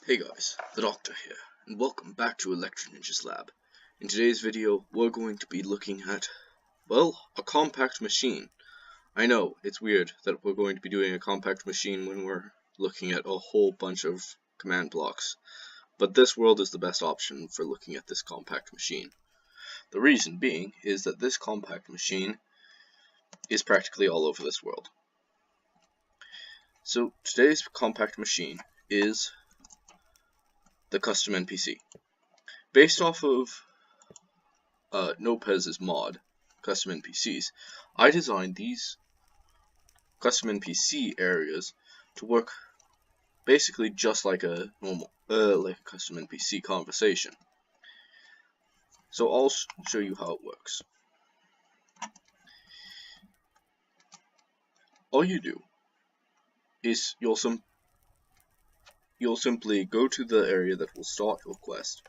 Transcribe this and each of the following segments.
Hey guys, the Doctor here, and welcome back to Electro Ninja's Lab. In today's video, we're going to be looking at, well, a compact machine. I know, it's weird that we're going to be doing a compact machine when we're looking at a whole bunch of command blocks, but this world is the best option for looking at this compact machine. The reason being is that this compact machine is practically all over this world. So today's compact machine is the custom NPC. Based off of Nopez's mod, custom NPCs, I designed these custom NPC areas to work basically just like a normal, like a custom NPC conversation. So I'll show you how it works. All you do is you'll simply go to the area that will start your quest,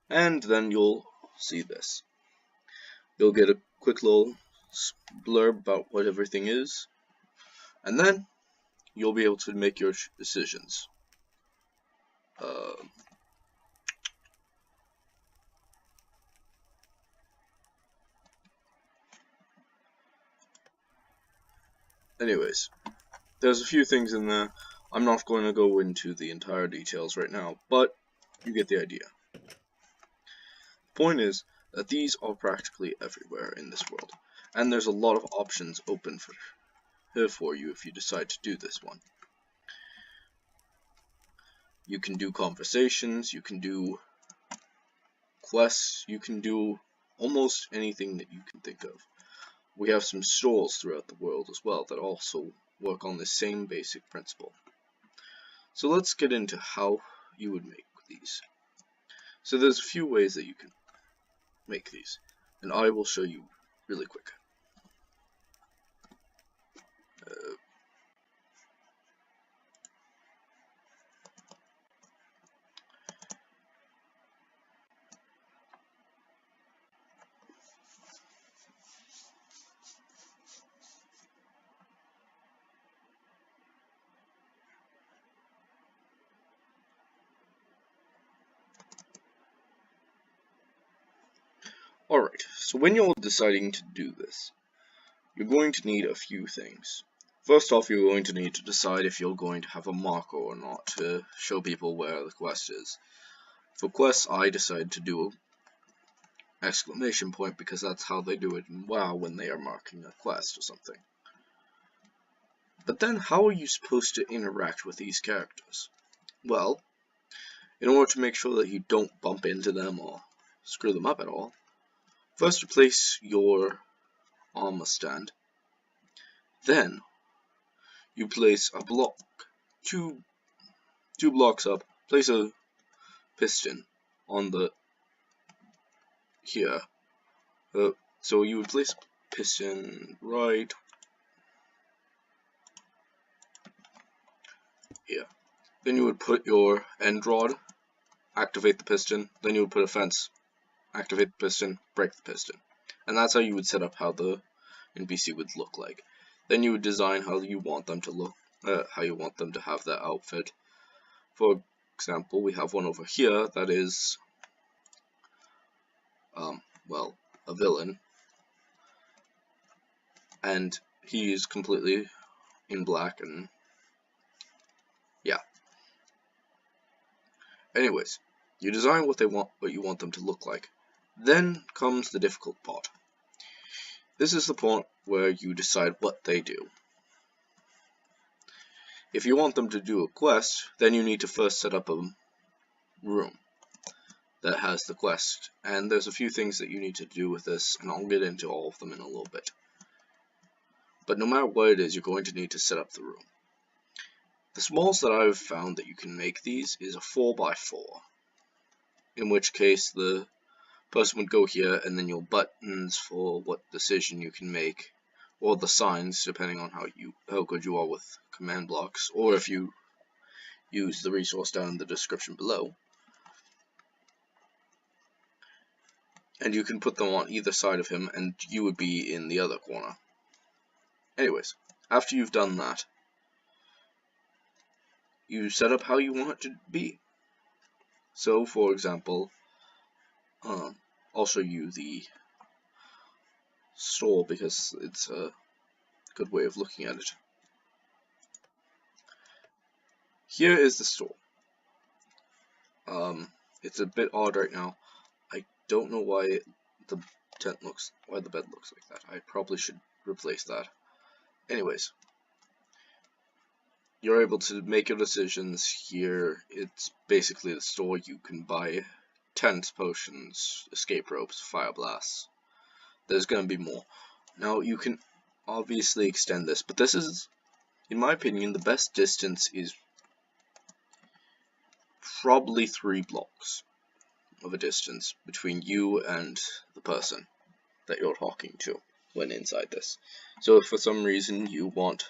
and then you'll see this. You'll get a quick little blurb about what everything is, and then you'll be able to make your decisions. Anyways, there's a few things in there. I'm not going to go into the entire details right now, but you get the idea. The point is that these are practically everywhere in this world, and there's a lot of options open for you if you decide to do this one. You can do conversations, you can do quests, you can do almost anything that you can think of. We have some stores throughout the world as well that also work on the same basic principle. So let's get into how you would make these. So there's a few ways that you can make these, and I will show you really quick. Alright, so when you're deciding to do this, you're going to need a few things. First off, you're going to need to decide if you're going to have a marker or not to show people where the quest is. For quests, I decided to do an exclamation point because that's how they do it in WoW when they are marking a quest or something. But then, how are you supposed to interact with these characters? Well, in order to make sure that you don't bump into them or screw them up at all, first replace your armor stand. Then you place a block, two blocks up, place a piston on the here. So you would place a piston right here. Then you would put your end rod, activate the piston. Then you would put a fence, activate the piston, break the piston. And that's how you would set up how the NPC would look like. Then you would design how you want them to look, how you want them to have that outfit. For example, we have one over here that is, well, a villain, and he is completely in black, and yeah. Anyways, you design what you want them to look like. Then comes the difficult part. This is the point where you decide what they do. If you want them to do a quest, then you need to first set up a room that has the quest, and there's a few things that you need to do with this, and I'll get into all of them in a little bit. But no matter what it is, you're going to need to set up the room. The smallest that I've found that you can make these is a 4x4, in which case the person would go here, and then your buttons for what decision you can make, or the signs depending on how good you are with command blocks, or if you use the resource down in the description below. And you can put them on either side of him, and you would be in the other corner. Anyways, after you've done that, you set up how you want it to be. So, for example, I'll show you the store because it's a good way of looking at it. Here is the store. It's a bit odd right now. I don't know why the bed looks like that. I probably should replace that. Anyways, you're able to make your decisions here. It's basically the store. You can buy tents, potions, escape ropes, fire blasts. There's going to be more. Now you can obviously extend this, but this is, in my opinion, the best distance is probably 3 blocks of a distance between you and the person that you're talking to when inside this. So if for some reason you want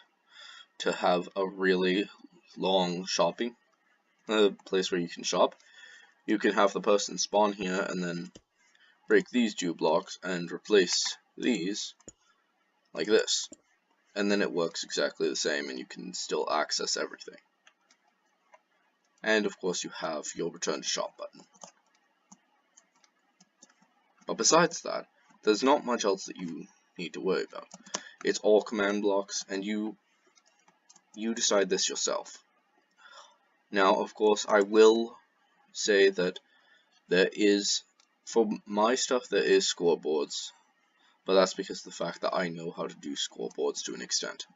to have a really long shopping place where you can shop, you can have the person spawn here and then break these 2 blocks and replace these like this, and then it works exactly the same and you can still access everything. And of course you have your return to shop button. But besides that, there's not much else that you need to worry about. It's all command blocks, and you decide this yourself. Now, of course, I will say that there is, for my stuff, there is scoreboards, but that's because of the fact that I know how to do scoreboards to an extent.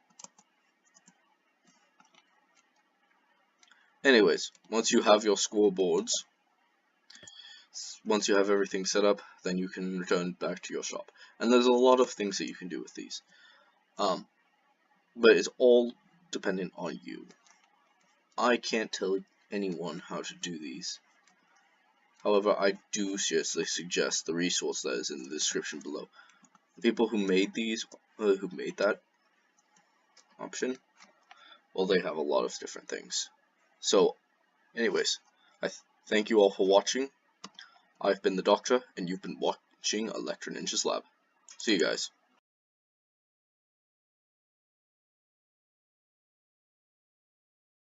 Anyways, once you have your scoreboards, once you have everything set up, then you can return back to your shop. And there's a lot of things that you can do with these. But it's all dependent on you. I can't tell anyone how to do these. However, I do seriously suggest the resource that is in the description below. The people who made these, who made that option, well, they have a lot of different things. So, anyways, I thank you all for watching. I've been the Doctor, and you've been watching Electro Ninja's Lab. See you guys.